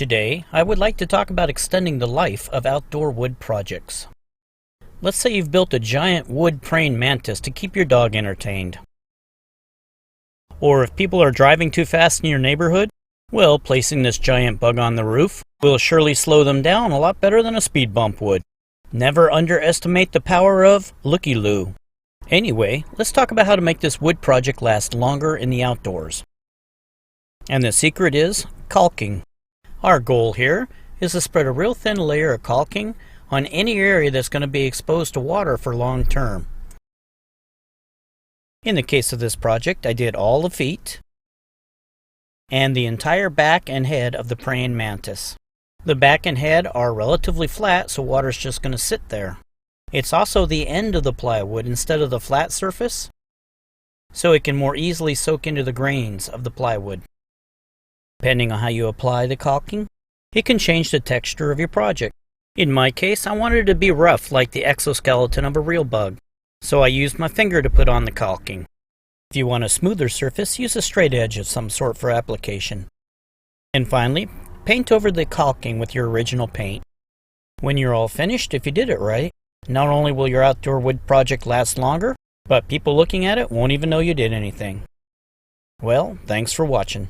Today, I would like to talk about extending the life of outdoor wood projects. Let's say you've built a giant wood praying mantis to keep your dog entertained. Or if people are driving too fast in your neighborhood, well, placing this giant bug on the roof will surely slow them down a lot better than a speed bump would. Never underestimate the power of looky-loo. Anyway, let's talk about how to make this wood project last longer in the outdoors. And the secret is caulking. Our goal here is to spread a real thin layer of caulking on any area that's going to be exposed to water for long term. In the case of this project, I did all the feet and the entire back and head of the praying mantis. The back and head are relatively flat, so water's just going to sit there. It's also the end of the plywood instead of the flat surface, so it can more easily soak into the grains of the plywood. Depending on how you apply the caulking, it can change the texture of your project. In my case, I wanted it to be rough like the exoskeleton of a real bug, so I used my finger to put on the caulking. If you want a smoother surface, use a straight edge of some sort for application. And finally, paint over the caulking with your original paint. When you're all finished, if you did it right, not only will your outdoor wood project last longer, but people looking at it won't even know you did anything. Well, thanks for watching.